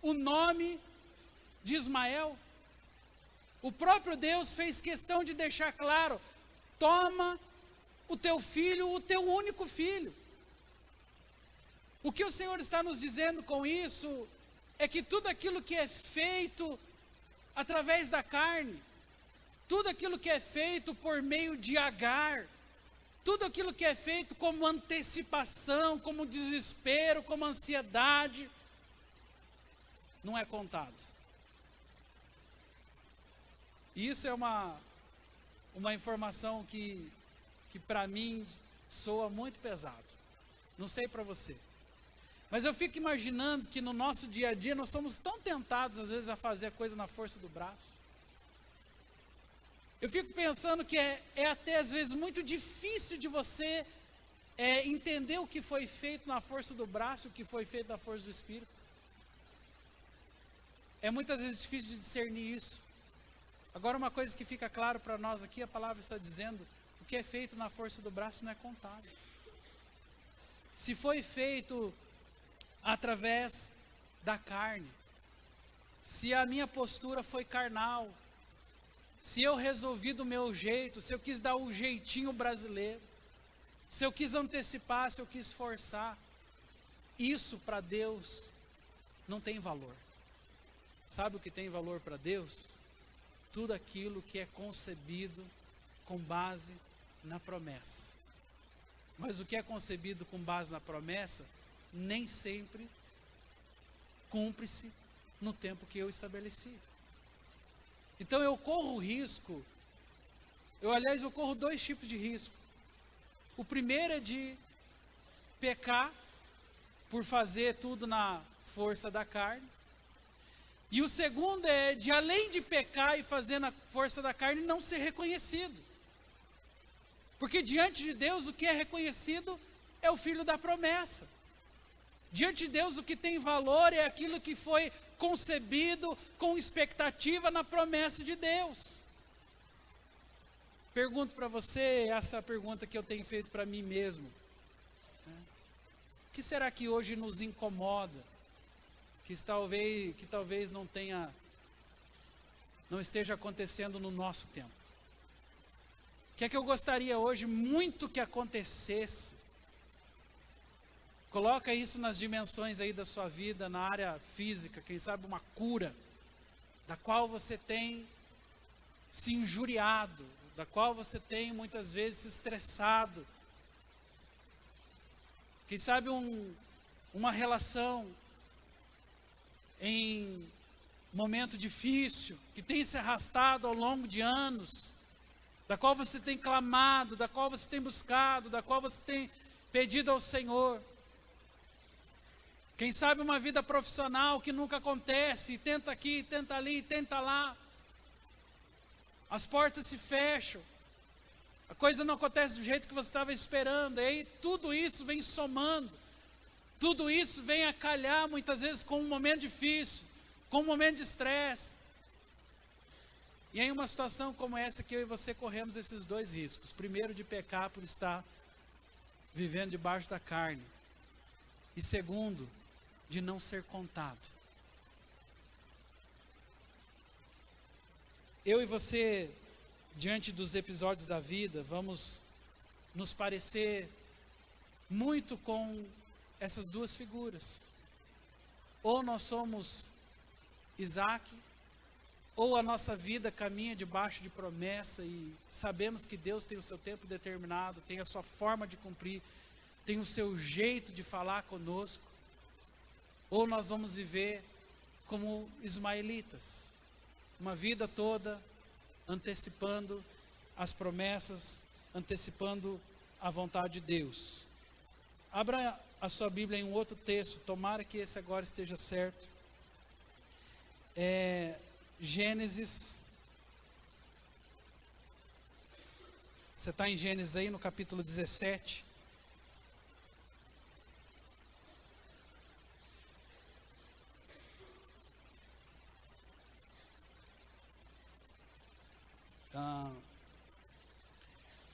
o nome de Ismael? O próprio Deus fez questão de deixar claro: toma o teu filho, o teu único filho. O que o Senhor está nos dizendo com isso é que tudo aquilo que é feito através da carne, tudo aquilo que é feito por meio de Agar, tudo aquilo que é feito como antecipação, como desespero, como ansiedade, não é contado. E isso é uma informação que para mim soa muito pesado. Não sei para você. Mas eu fico imaginando que no nosso dia a dia nós somos tão tentados às vezes a fazer a coisa na força do braço. Eu fico pensando que é até às vezes muito difícil de você entender o que foi feito na força do braço, o que foi feito na força do Espírito. É muitas vezes difícil de discernir isso. Agora, uma coisa que fica claro para nós aqui, a palavra está dizendo: o que é feito na força do braço não é contado. Se foi feito através da carne, se a minha postura foi carnal, se eu resolvi do meu jeito, se eu quis dar o jeitinho brasileiro, se eu quis antecipar, se eu quis forçar, isso para Deus não tem valor. Sabe o que tem valor para Deus? Tudo aquilo que é concebido com base na promessa. Mas o que é concebido com base na promessa, nem sempre cumpre-se no tempo que eu estabeleci. Então eu corro o risco, eu corro dois tipos de risco. O primeiro é de pecar por fazer tudo na força da carne. E o segundo é de, além de pecar e fazer na força da carne, não ser reconhecido. Porque diante de Deus o que é reconhecido é o filho da promessa. Diante de Deus o que tem valor é aquilo que foi concebido com expectativa na promessa de Deus. Pergunto para você, essa pergunta que eu tenho feito para mim mesmo. O que será que hoje nos incomoda? Que talvez não esteja acontecendo no nosso tempo. O que é que eu gostaria hoje muito que acontecesse? Coloca isso nas dimensões aí da sua vida, na área física, quem sabe uma cura, da qual você tem se injuriado, da qual você tem muitas vezes se estressado. Quem sabe uma relação em momento difícil, que tem se arrastado ao longo de anos, da qual você tem clamado, da qual você tem buscado, da qual você tem pedido ao Senhor. Quem sabe uma vida profissional que nunca acontece, tenta aqui, tenta ali, tenta lá. As portas se fecham, a coisa não acontece do jeito que você estava esperando, e aí tudo isso vem somando, tudo isso vem a calhar muitas vezes com um momento difícil, com um momento de estresse. E em uma situação como essa que eu e você corremos esses dois riscos. Primeiro, de pecar por estar vivendo debaixo da carne. E segundo, de não ser contado. Eu e você, diante dos episódios da vida, vamos nos parecer muito com essas duas figuras. Ou nós somos Isaac, ou a nossa vida caminha debaixo de promessa e sabemos que Deus tem o seu tempo determinado, tem a sua forma de cumprir, tem o seu jeito de falar conosco. Ou nós vamos viver como ismaelitas, uma vida toda antecipando as promessas, antecipando a vontade de Deus. Abra a sua Bíblia em um outro texto, tomara que esse agora esteja certo. Gênesis. Você está em Gênesis aí no capítulo 17.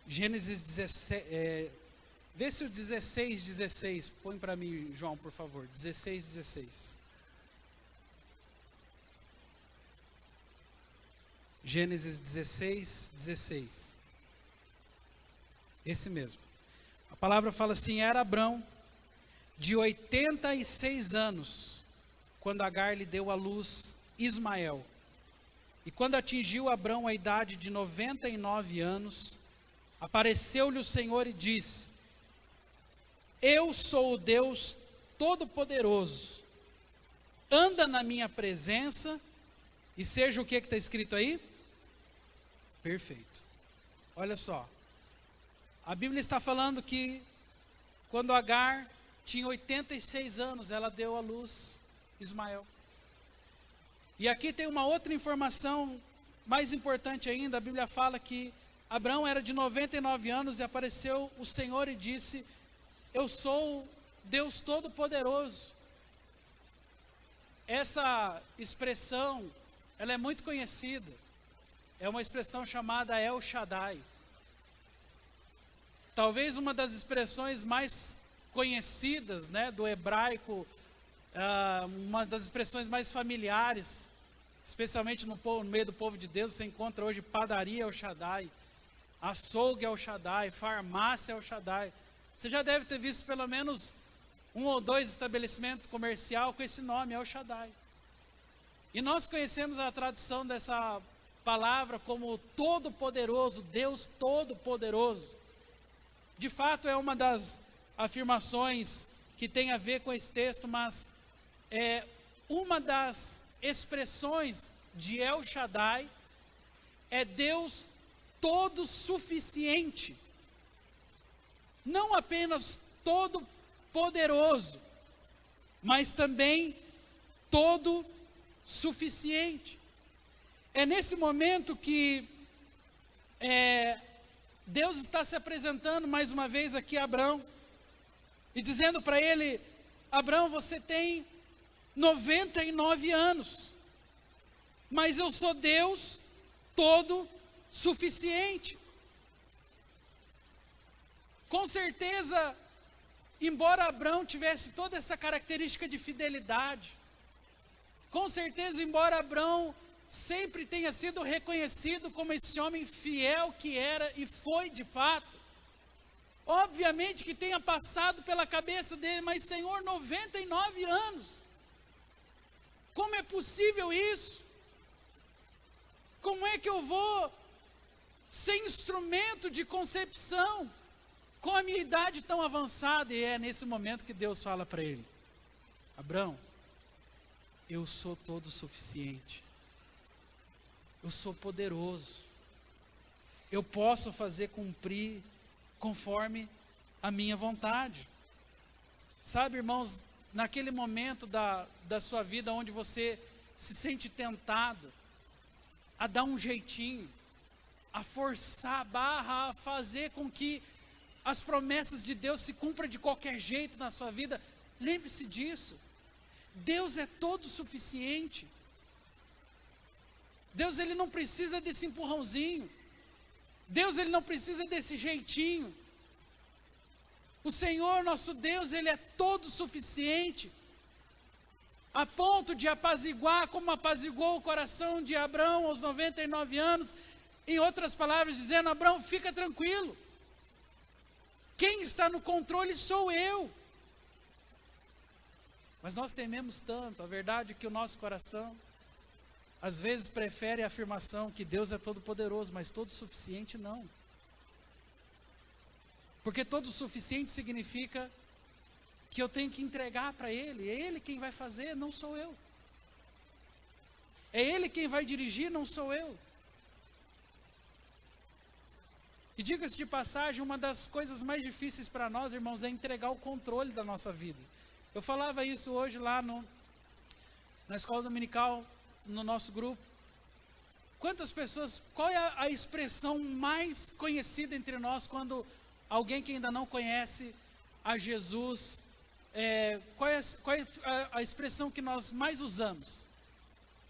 Gênesis 16, vê se o 16, põe para mim, João, por favor, 16. Gênesis 16. Esse mesmo. A palavra fala assim: era Abrão de 86 anos, quando Agar lhe deu à luz Ismael. E quando atingiu Abrão a idade de 99 anos, apareceu-lhe o Senhor e disse: eu sou o Deus Todo-Poderoso, anda na minha presença, e seja o que está escrito aí? Perfeito. Olha só, a Bíblia está falando que quando Agar tinha 86 anos, ela deu à luz Ismael. E aqui tem uma outra informação mais importante ainda. A Bíblia fala que Abrão era de 99 anos e apareceu o Senhor e disse: eu sou Deus Todo-Poderoso. Essa expressão, ela é muito conhecida. É uma expressão chamada El Shaddai. Talvez uma das expressões mais conhecidas, né, do hebraico, uma das expressões mais familiares, especialmente no meio do povo de Deus. Você encontra hoje padaria El Shaddai, açougue El Shaddai, farmácia El Shaddai. Você já deve ter visto pelo menos 1 ou 2 estabelecimentos comerciais com esse nome, El Shaddai. E nós conhecemos a tradução dessa palavra como Todo-Poderoso, Deus Todo-Poderoso. De fato, é uma das afirmações que tem a ver com esse texto, mas é uma das expressões de El Shaddai é Deus todo suficiente. Não apenas todo poderoso, mas também todo suficiente. É nesse momento que Deus está se apresentando mais uma vez aqui a Abrão e dizendo para ele: Abrão, você tem 99 anos, mas eu sou Deus todo suficiente. Com certeza, embora Abrão tivesse toda essa característica de fidelidade, com certeza, embora Abrão sempre tenha sido reconhecido como esse homem fiel que era e foi de fato, obviamente que tenha passado pela cabeça dele: mas Senhor, 99 anos, como é possível isso? Como é que eu vou ser instrumento de concepção com a minha idade tão avançada? E é nesse momento que Deus fala para ele: Abrão, eu sou todo suficiente, eu sou poderoso, eu posso fazer cumprir conforme a minha vontade. Sabe, irmãos, naquele momento da sua vida onde você se sente tentado a dar um jeitinho, a forçar a barra, a fazer com que as promessas de Deus se cumpram de qualquer jeito na sua vida, lembre-se disso: Deus é todo suficiente. Deus, ele não precisa desse empurrãozinho. Deus, ele não precisa desse jeitinho. O Senhor, nosso Deus, ele é todo suficiente, a ponto de apaziguar, como apaziguou o coração de Abrão aos 99 anos, em outras palavras, dizendo: Abrão, fica tranquilo, quem está no controle sou eu. Mas nós tememos tanto, a verdade é que o nosso coração às vezes prefere a afirmação que Deus é todo poderoso, mas todo suficiente não. Porque todo suficiente significa que eu tenho que entregar para Ele, é Ele quem vai fazer, não sou eu. É Ele quem vai dirigir, não sou eu. E diga-se de passagem, uma das coisas mais difíceis para nós, irmãos, é entregar o controle da nossa vida. Eu falava isso hoje lá na escola dominical, no nosso grupo. Quantas pessoas, qual é a expressão mais conhecida entre nós quando alguém que ainda não conhece a Jesus, qual é a expressão que nós mais usamos?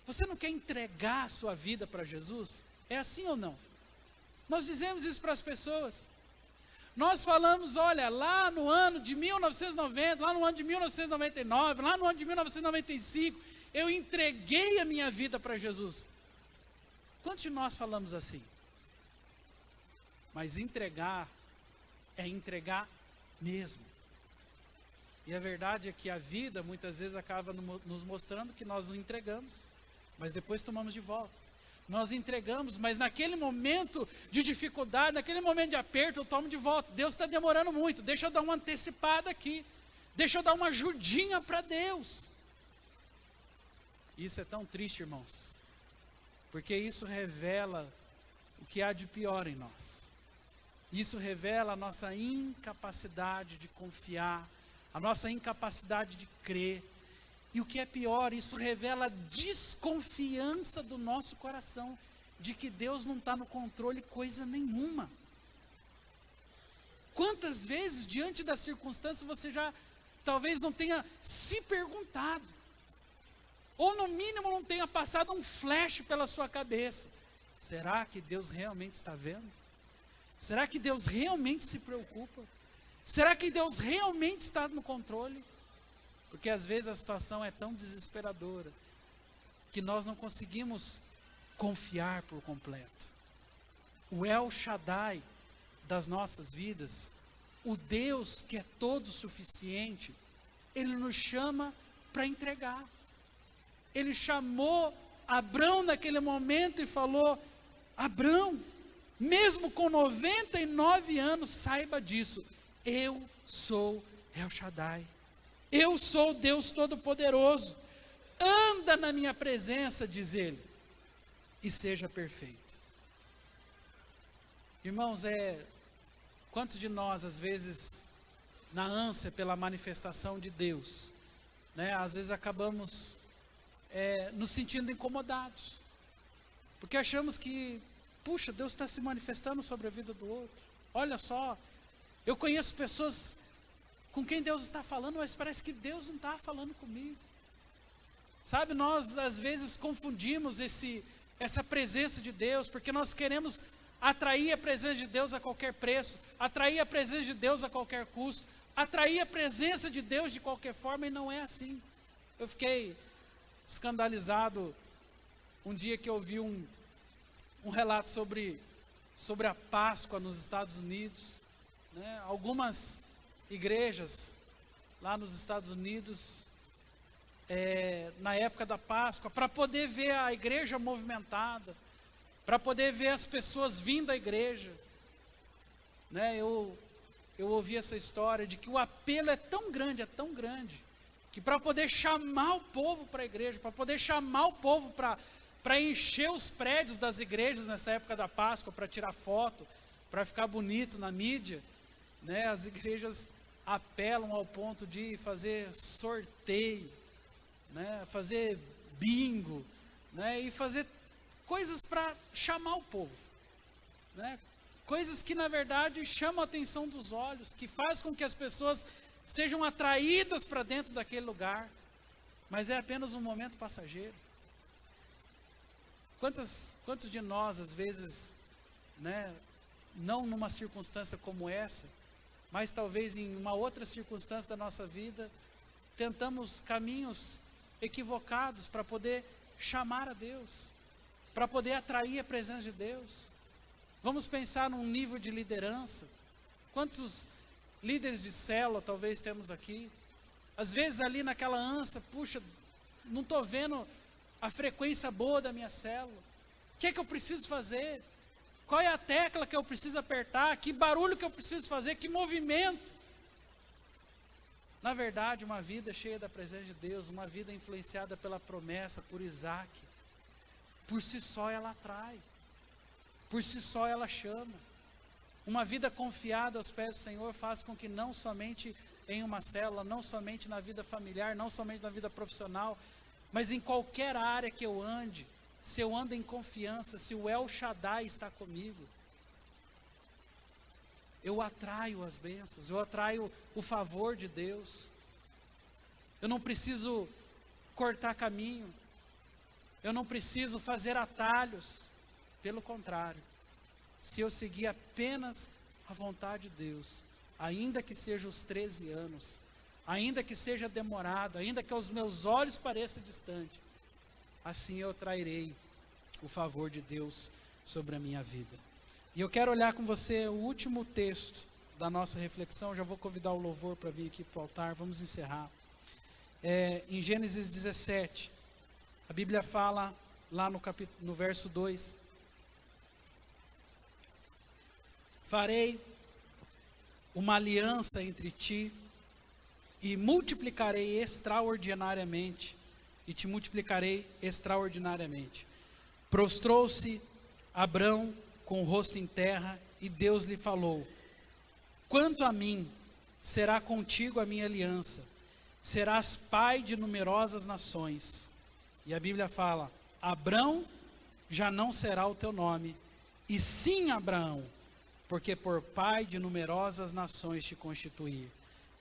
Você não quer entregar a sua vida para Jesus? É assim ou não? Nós dizemos isso para as pessoas. Nós falamos, olha, lá no ano de 1990, lá no ano de 1999, lá no ano de 1995, eu entreguei a minha vida para Jesus. Quantos de nós falamos assim? Mas entregar é entregar mesmo. E a verdade é que a vida muitas vezes acaba nos mostrando que nós nos entregamos, mas depois tomamos de volta. Nós entregamos, mas naquele momento de dificuldade, naquele momento de aperto, eu tomo de volta. Deus está demorando muito, deixa eu dar uma antecipada aqui. Deixa eu dar uma ajudinha para Deus. Isso é tão triste, irmãos, porque isso revela o que há de pior em nós. Isso revela a nossa incapacidade de confiar, a nossa incapacidade de crer. E o que é pior, isso revela a desconfiança do nosso coração, de que Deus não está no controle coisa nenhuma. Quantas vezes, diante das circunstâncias, você já talvez não tenha se perguntado, ou no mínimo não tenha passado um flash pela sua cabeça: será que Deus realmente está vendo? Será que Deus realmente se preocupa? Será que Deus realmente está no controle? Porque às vezes a situação é tão desesperadora que nós não conseguimos confiar por completo. O El Shaddai das nossas vidas, o Deus que é todo suficiente, Ele nos chama para entregar. Ele chamou Abrão naquele momento e falou: Abrão, mesmo com 99 anos, saiba disso, eu sou El Shaddai. Eu sou Deus Todo-Poderoso. Anda na minha presença, diz ele, e seja perfeito. Irmãos, quantos de nós, às vezes, na ânsia pela manifestação de Deus, né, às vezes acabamos nos sentindo incomodados, porque achamos que, puxa, Deus está se manifestando sobre a vida do outro. Olha só, eu conheço pessoas com quem Deus está falando, mas parece que Deus não está falando comigo. Sabe, nós às vezes confundimos essa presença de Deus, porque nós queremos atrair a presença de Deus a qualquer preço, atrair a presença de Deus a qualquer custo, atrair a presença de Deus de qualquer forma, e não é assim. Eu fiquei escandalizado um dia que eu ouvi um relato sobre a Páscoa nos Estados Unidos, né? Algumas igrejas lá nos Estados Unidos, na época da Páscoa, para poder ver a igreja movimentada, para poder ver as pessoas vindo à igreja, né? Eu ouvi essa história de que o apelo é tão grande, que para poder chamar o povo para a igreja, para poder chamar o povo para encher os prédios das igrejas nessa época da Páscoa, para tirar foto, para ficar bonito na mídia, né? As igrejas apelam ao ponto de fazer sorteio, né? Fazer bingo, né? E fazer coisas para chamar o povo, né? Coisas que na verdade chamam a atenção dos olhos, que faz com que as pessoas sejam atraídas para dentro daquele lugar, mas é apenas um momento passageiro. Quantos de nós às vezes, né, não numa circunstância como essa, mas talvez em uma outra circunstância da nossa vida, tentamos caminhos equivocados para poder chamar a Deus, para poder atrair a presença de Deus. Vamos pensar num nível de liderança. Quantos líderes de célula talvez temos aqui? Às vezes ali naquela ânsia, puxa, não estou vendo a frequência boa da minha célula. O que é que eu preciso fazer? Qual é a tecla que eu preciso apertar? Que barulho que eu preciso fazer? Que movimento? Na verdade, uma vida cheia da presença de Deus, uma vida influenciada pela promessa, por Isaac, por si só ela atrai, por si só ela chama. Uma vida confiada aos pés do Senhor faz com que não somente em uma célula, não somente na vida familiar, não somente na vida profissional, mas em qualquer área que eu ande, se eu ando em confiança, se o El Shaddai está comigo, eu atraio as bênçãos, eu atraio o favor de Deus. Eu não preciso cortar caminho, eu não preciso fazer atalhos, pelo contrário, se eu seguir apenas a vontade de Deus, ainda que seja os 13 anos, ainda que seja demorado, ainda que aos meus olhos pareça distante, assim eu atrairei o favor de Deus sobre a minha vida. E eu quero olhar com você o último texto da nossa reflexão. Já vou convidar o louvor para vir aqui para o altar, vamos encerrar. Em Gênesis 17, a Bíblia fala lá no verso 2: farei uma aliança entre ti e multiplicarei extraordinariamente, e te multiplicarei extraordinariamente. Prostrou-se Abrão com o rosto em terra, e Deus lhe falou: quanto a mim, será contigo a minha aliança, serás pai de numerosas nações. E a Bíblia fala: Abrão já não será o teu nome, e sim Abraão, porque por pai de numerosas nações te constituir.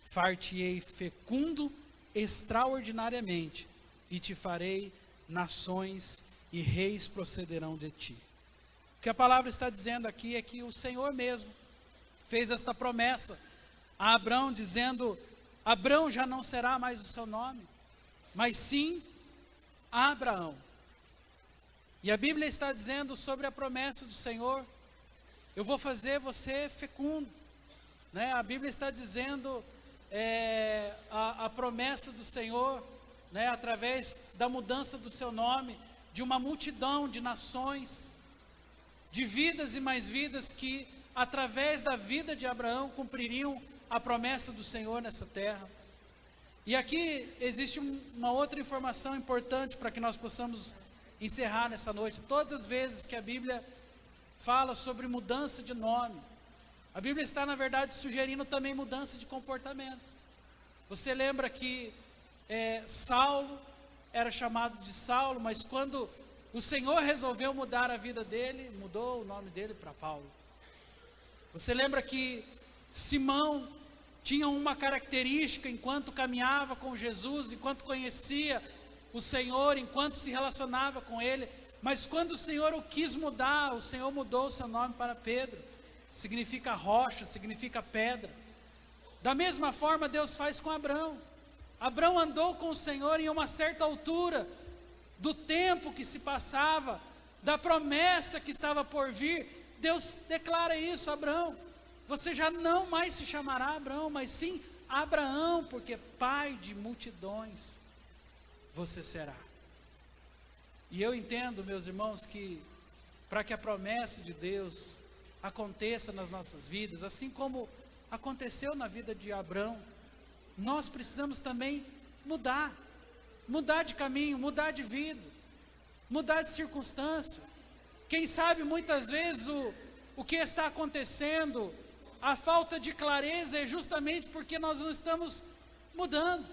Far-te-ei fecundo extraordinariamente, e te farei nações, e reis procederão de ti. O que a palavra está dizendo aqui é que o Senhor mesmo fez esta promessa a Abrão, dizendo: Abrão já não será mais o seu nome, mas sim Abraão. E a Bíblia está dizendo sobre a promessa do Senhor: eu vou fazer você fecundo, né? A Bíblia está dizendo a promessa do Senhor, né, através da mudança do seu nome, de uma multidão de nações, de vidas e mais vidas que através da vida de Abraão cumpririam a promessa do Senhor nessa terra. E aqui existe uma outra informação importante para que nós possamos encerrar nessa noite. Todas as vezes que a Bíblia fala sobre mudança de nome, a Bíblia está, na verdade, sugerindo também mudança de comportamento. Você lembra que Saulo era chamado de Saulo, mas quando o Senhor resolveu mudar a vida dele, mudou o nome dele para Paulo. Você lembra que Simão tinha uma característica enquanto caminhava com Jesus, enquanto conhecia o Senhor, enquanto se relacionava com Ele, mas quando o Senhor o quis mudar, o Senhor mudou o seu nome para Pedro. Significa rocha, significa pedra. Da mesma forma Deus faz com Abrão. Abrão andou com o Senhor em uma certa altura do tempo que se passava, da promessa que estava por vir. Deus declara isso: Abrão, você já não mais se chamará Abrão, mas sim Abraão, porque pai de multidões você será. E eu entendo, meus irmãos, que para que a promessa de Deus aconteça nas nossas vidas, assim como aconteceu na vida de Abrão, nós precisamos também mudar de caminho, mudar de vida, mudar de circunstância. Quem sabe muitas vezes o que está acontecendo, a falta de clareza, é justamente porque nós não estamos mudando.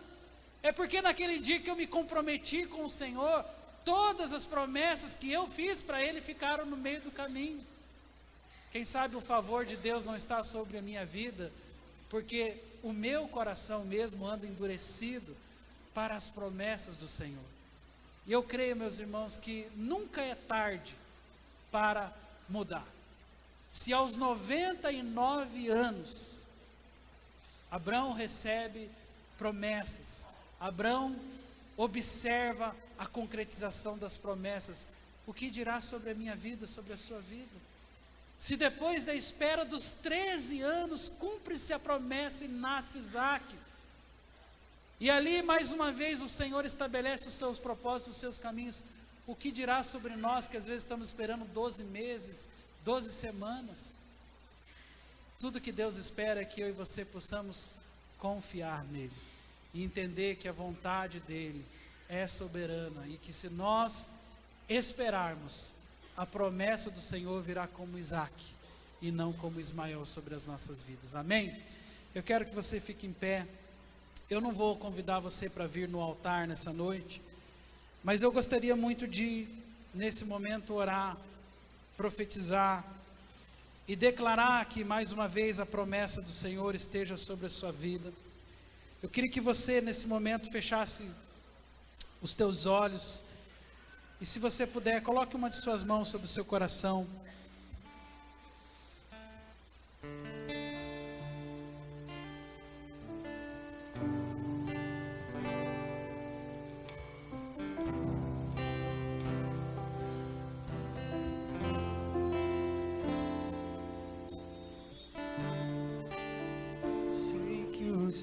É porque naquele dia que eu me comprometi com o Senhor, todas as promessas que eu fiz para Ele ficaram no meio do caminho. Quem sabe o favor de Deus não está sobre a minha vida, porque o meu coração mesmo anda endurecido para as promessas do Senhor. E eu creio, meus irmãos, que nunca é tarde para mudar. Se aos 99 anos, Abrão recebe promessas, Abrão observa a concretização das promessas, o que dirá sobre a minha vida, sobre a sua vida? Se depois da espera dos 13 anos, cumpre-se a promessa e nasce Isaque, e ali mais uma vez o Senhor estabelece os seus propósitos, os seus caminhos, o que dirá sobre nós que às vezes estamos esperando 12 meses, 12 semanas? Tudo que Deus espera é que eu e você possamos confiar nele, e entender que a vontade dele é soberana, e que se nós esperarmos, a promessa do Senhor virá como Isaque, e não como Ismael sobre as nossas vidas. Amém? Eu quero que você fique em pé. Eu não vou convidar você para vir no altar nessa noite, mas eu gostaria muito de, nesse momento, orar, profetizar e declarar que mais uma vez a promessa do Senhor esteja sobre a sua vida. Eu queria que você nesse momento fechasse os teus olhos, e se você puder, coloque uma de suas mãos sobre o seu coração.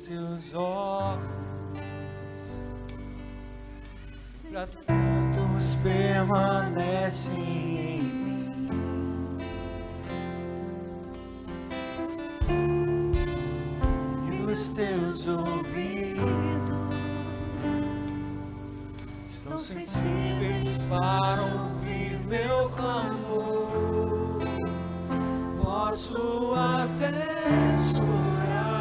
teus olhos, pra todos permanecem em mim. E os teus ouvidos estão sensíveis para ouvir meu clamor. Posso até chorar,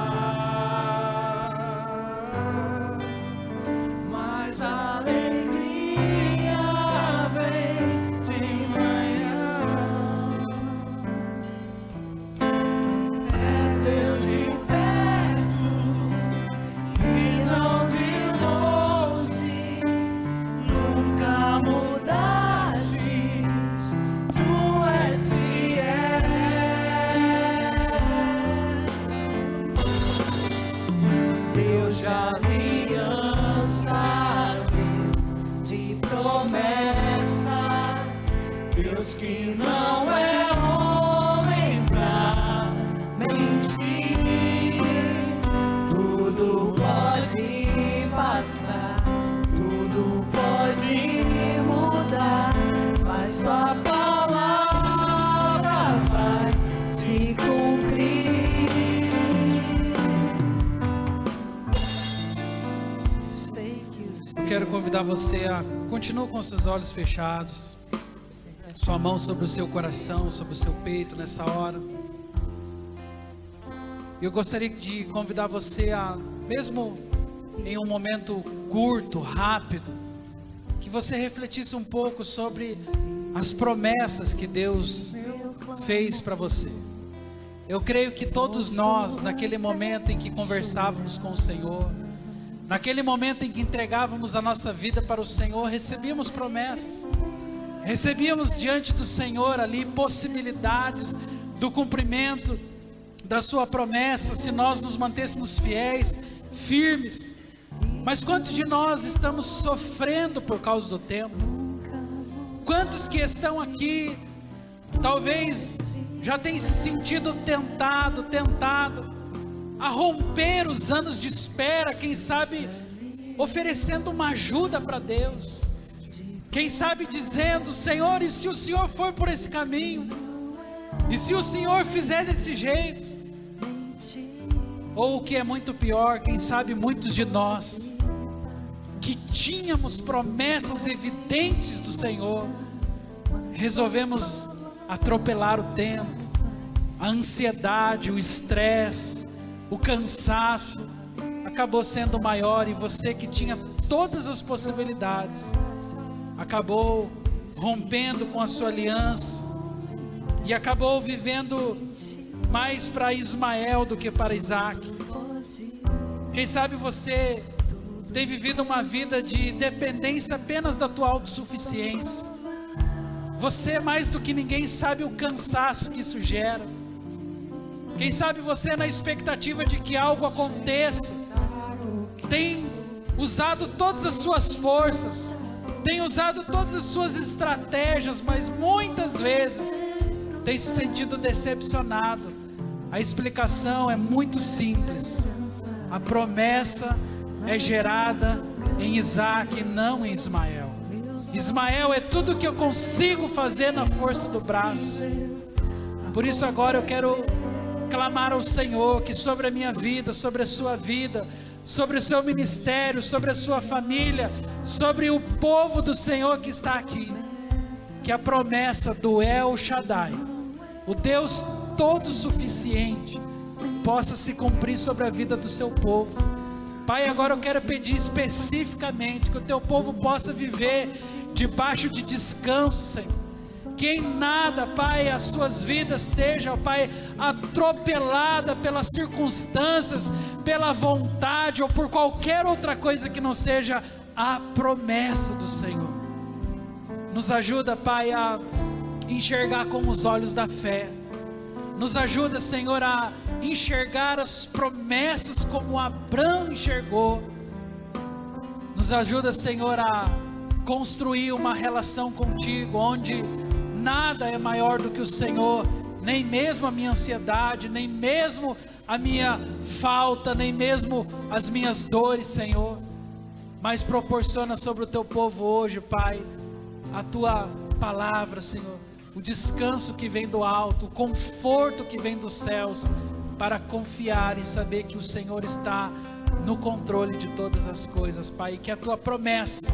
mas a alegria vem de manhã. És Deus de perto e não de longe, nunca mudaste, tu és fiel. Deus de aliança, Deus de promessas, Deus que não é homem pra mentir. Tudo pode passar, tudo pode mudar, mas tua palavra vai se cumprir. Eu quero convidar você a continuar com seus olhos fechados, sua mão sobre o seu coração, sobre o seu peito nessa hora. Eu gostaria de convidar você a, mesmo em um momento curto, rápido, que você refletisse um pouco sobre as promessas que Deus fez para você. Eu creio que todos nós, naquele momento em que conversávamos com o Senhor, naquele momento em que entregávamos a nossa vida para o Senhor, recebíamos promessas, recebíamos diante do Senhor ali possibilidades do cumprimento da sua promessa, se nós nos mantêssemos fiéis, firmes. Mas quantos de nós estamos sofrendo por causa do tempo? Quantos que estão aqui, talvez já tenham se sentido tentado a romper os anos de espera, quem sabe oferecendo uma ajuda para Deus, quem sabe dizendo: Senhor, e se o Senhor for por esse caminho? E se o Senhor fizer desse jeito? Ou o que é muito pior, quem sabe muitos de nós, que tínhamos promessas evidentes do Senhor, resolvemos atropelar o tempo, a ansiedade, o estresse, o cansaço acabou sendo maior, e você que tinha todas as possibilidades acabou rompendo com a sua aliança e acabou vivendo mais para Ismael do que para Isaac. Quem sabe você tem vivido uma vida de dependência apenas da tua autossuficiência. Você, mais do que ninguém, sabe o cansaço que isso gera. Quem sabe você, na expectativa de que algo aconteça, tem usado todas as suas forças, tem usado todas as suas estratégias, mas muitas vezes tem se sentido decepcionado. A explicação é muito simples: a promessa é gerada em Isaac e não em Ismael. Ismael é tudo que eu consigo fazer na força do braço. Por isso agora eu quero clamar ao Senhor que sobre a minha vida, sobre a sua vida, sobre o seu ministério, sobre a sua família, sobre o povo do Senhor que está aqui, que a promessa do El Shaddai, o Deus todo suficiente, possa se cumprir sobre a vida do seu povo. Pai, agora eu quero pedir especificamente que o teu povo possa viver debaixo de descanso, Senhor. Que em nada, Pai, as suas vidas sejam, Pai, atropelada pelas circunstâncias, pela vontade ou por qualquer outra coisa que não seja a promessa do Senhor. Nos ajuda, Pai, a enxergar com os olhos da fé. Nos ajuda, Senhor, a enxergar as promessas como Abraão enxergou. Nos ajuda, Senhor, a construir uma relação contigo, onde nada é maior do que o Senhor, nem mesmo a minha ansiedade, nem mesmo a minha falta, nem mesmo as minhas dores, Senhor, mas proporciona sobre o teu povo hoje, Pai, a tua palavra, Senhor, o descanso que vem do alto, o conforto que vem dos céus, para confiar e saber que o Senhor está no controle de todas as coisas, Pai, e que a tua promessa,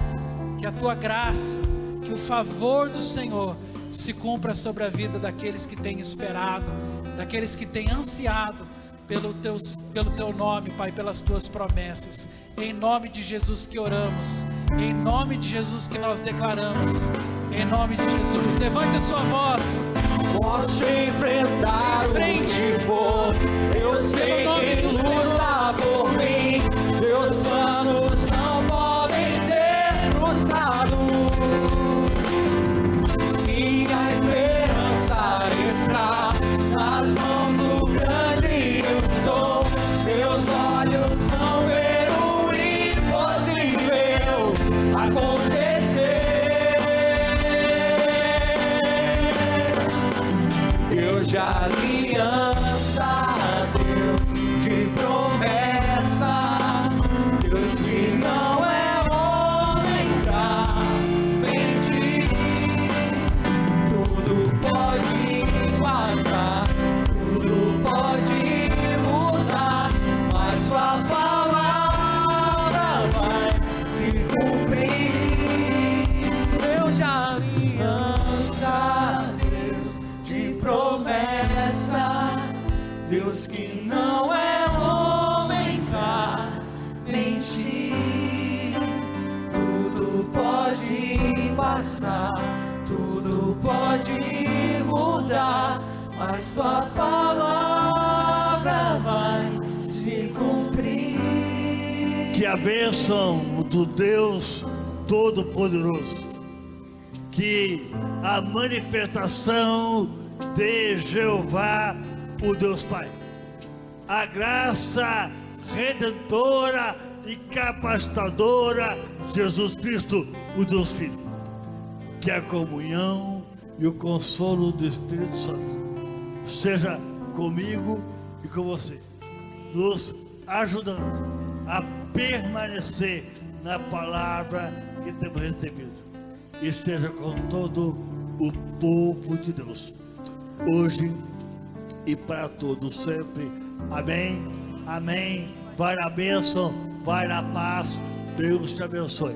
que a tua graça, que o favor do Senhor se cumpra sobre a vida daqueles que têm esperado, daqueles que têm ansiado pelo teu nome, Pai, pelas tuas promessas. Em nome de Jesus que oramos, em nome de Jesus que nós declaramos, em nome de Jesus. Levante a sua voz. Posso enfrentar o que for, eu sei que luta por mim. Meus planos não podem ser frustrados. Minha esperança está nas mãos do grande eu sou. Meus olhos não veem o impossível acontecer. Deus de aliança, Deus de promessa, Deus que não é homem pra mentir. Tudo pode passar, tudo pode mudar, mas sua palavra vai se cumprir. Deus de aliança, promessa, Deus que não é homem pra mentir. Tudo pode passar, tudo pode mudar, mas tua palavra vai se cumprir. Que a bênção do Deus Todo-Poderoso, que a manifestação de Jeová, o Deus Pai, a graça redentora e capacitadora de Jesus Cristo, o Deus Filho, que a comunhão e o consolo do Espírito Santo seja comigo e com você, nos ajudando a permanecer na palavra que temos recebido. Esteja com todo o povo de Deus, hoje e para todos sempre. Amém, amém. Vai na bênção, vai na paz. Deus te abençoe.